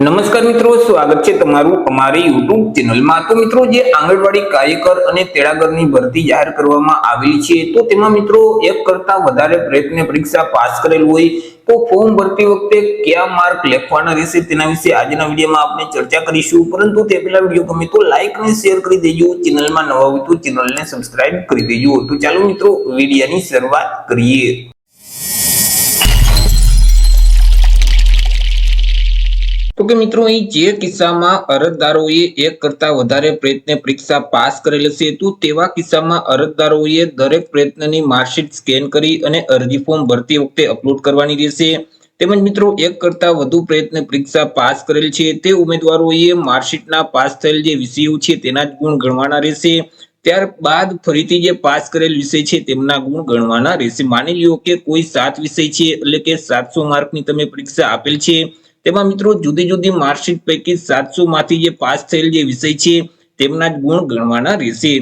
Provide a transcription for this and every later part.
નમસ્કાર મિત્રો, સ્વાગત છે તમારું અમારી યુટ્યુબ ચેનલમાં। તો મિત્રો, જે આંગણવાડી કાર્યકર અને તેડાગરની ભરતી જાહેર કરવામાં આવેલી છે, તો તેમાં મિત્રો એક કરતા વધારે પ્રયત્ન પરીક્ષા પાસ કરેલ હોય તો ફોર્મ ભરતી વખતે કયા માર્ક લખવાના રહેશે તેના વિશે આજના વિડીયોમાં આપણે ચર્ચા કરીશું। પરંતુ તે પહેલા વિડીયો ગમે તો લાઈક અને શેર કરી દેજો, ચેનલમાં નવા હોય તો ચેનલને સબસ્ક્રાઇબ કરી દેજો। તો ચાલો મિત્રો, વિડીયોની શરૂઆત કરીએ। તો કે મિત્રો, અહીં જે કિસ્સામાં અરજદારોએ એક કરતા વધારે પ્રયત્ન પરીક્ષા પાસ કરેલ હશે તો તેવા કિસ્સામાં અરજદારોએ દરેક પ્રયત્નની માર્કશીટ સ્કેન કરી અને અરજી ફોર્મ ભરતી વખતે અપલોડ કરવાની રહેશે। તેમજ મિત્રો, એક કરતા વધુ પ્રયત્ન પરીક્ષા પાસ કરેલ છે તે ઉમેદવારોએ માર્કશીટના પાસ થયેલ જે વિષયો છે તેના જ ગુણ ગણવાના રહેશે। ત્યારબાદ ફરીથી જે પાસ કરેલ વિષય છે તેમના ગુણ ગણવાના રહેશે। માની લ્યો કે કોઈ 7 વિષય છે, એટલે કે 700 માર્કની તમે પરીક્ષા આપેલ છે, તેમાં મિત્રો જુદી જુદી માર્કશીટ પૈકી 700 માંથી જે પાસ થયેલ જે વિષય છે તેમના જ ગુણ ગણવાના રહેશે।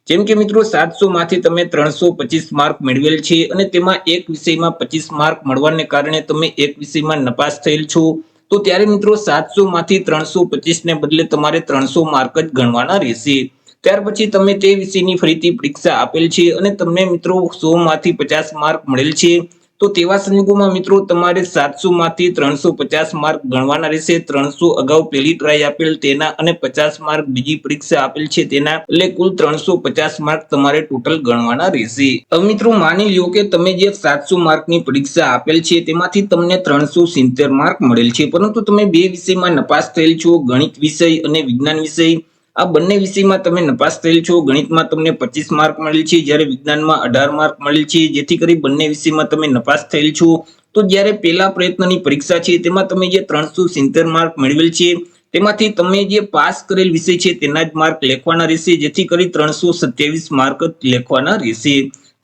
જેમ કે મિત્રો, 700 માંથી તમે 325 માર્ક મેળવેલ છે અને તેમાં એક વિષયમાં 25 માર્ક મળવાને કારણે તમે એક વિષયમાં નપાસ થયેલ છો, તો ત્યારે મિત્રો 700 માંથી 325 ને બદલે તમારે 300 માર્ક જ ગણવાના રહેશે। ત્યાર પછી તમે તે વિષયની ફરીથી પરીક્ષા આપેલ છે અને તમને મિત્રો 100 માંથી 50 માર્ક મળેલ છે, તો તેવા સંજોગોમાં મિત્રો તમારે 700 માંથી 350 માર્ક ગણવાના રહેશે। 300 અગાઉ પહેલી ટ્રાય આપેલ તેના અને 50 માર્ક બીજી પરીક્ષા આપેલ છે તેના, એટલે કુલ 350 માર્ક તમારે ટોટલ ગણવાના રહેશે। હવે મિત્રો, માની લ્યો કે તમે જે 700 માર્કની પરીક્ષા આપેલ છે તેમાંથી તમને 370 માર્ક મળેલ છે, પરંતુ તમે બે વિષયમાં નપાસ થયેલ છો, ગણિત વિષય અને વિજ્ઞાન વિષય। આ બંને વિષયમાં તમે નપાસ થયેલ છો। ગણિતમાં તમને 25 માર્ક મળેલ છે, જ્યારે વિજ્ઞાનમાં 18 માર્ક મળેલ છે, જેથી કરી બંને વિષયમાં તમે નપાસ થયેલ છો। તો જ્યારે પહેલા પ્રયત્નની પરીક્ષા છે તેમાં તમે જે 370 માર્ક મેળવેલ છે તેમાંથી તમે જે પાસ કરેલ વિષય છે તેના જ માર્ક લખવાના રહેશે, જેથી કરી 327 માર્ક જ લખવાના રહેશે।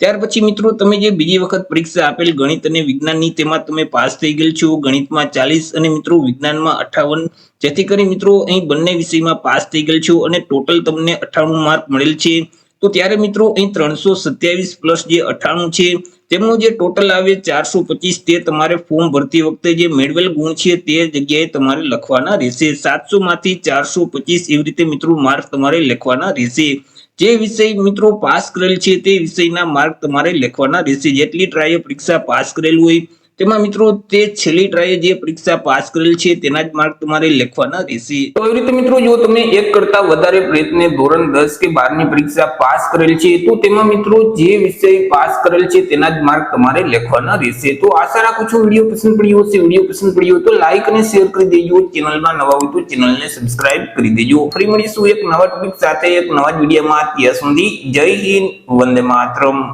ત્યાર પછી મિત્રો, તમે જે બીજી વખત પરીક્ષા આપેલ ગણિત અને વિજ્ઞાનની તેમાં તમે પાસ થઈ ગયેલ છો। ગણિતમાં 40 અને મિત્રો વિજ્ઞાનમાં 58, જેથી કરી મિત્રો અહીં બંને વિષયમાં પાસ થઈ ગયેલ છો અને ટોટલ તમને 98 માર્ક મળેલ છે। તો ત્યારે મિત્રો અહીં 327 પ્લસ જે 98 છે તેમનું જે ટોટલ આવે 425, તે તમારે ફોર્મ ભરતી વખતે જે મેળવેલ ગુણ છે તે જગ્યાએ તમારે લખવાના રહેશે। 700 માંથી 425 એવી રીતે મિત્રો માર્ક તમારે લખવાના રહેશે। જે વિષય મિત્રો પાસ કરેલ છે તે વિષયના માર્ક તમારે લખવાના રહેશે। જેટલી ટ્રાય પરીક્ષા પાસ કરેલ હોય તેમાં મિત્રો તે છેલ્લી ટ્રાય જે પરીક્ષા પાસ કરેલ છે તેના જ માર્ક તમારે લખવાના રહેશે। તો એવી રીતે મિત્રો, જો તમે એક કરતા વધારે પ્રયત્ન ધોરણ 10 કે 12 ની પરીક્ષા પાસ કરેલ છે તો તેમાં મિત્રો જે વિષય પાસ કરેલ છે તેના જ માર્ક તમારે લખવાના રહેશે। તો આશા રાખું છું વિડીયો પસંદ પડ્યો હશે। વિડીયો પસંદ પડ્યો તો લાઈક અને શેર કરી દેજો, ચેનલમાં નવા હોય તો ચેનલને સબસ્ક્રાઇબ કરી દેજો। ફરી મળીશું એક નવા ટોપિક સાથે, એક નવા વિડીયોમાં। ત્યાં સુધી જય હિન્દ, વંદે માતરમ।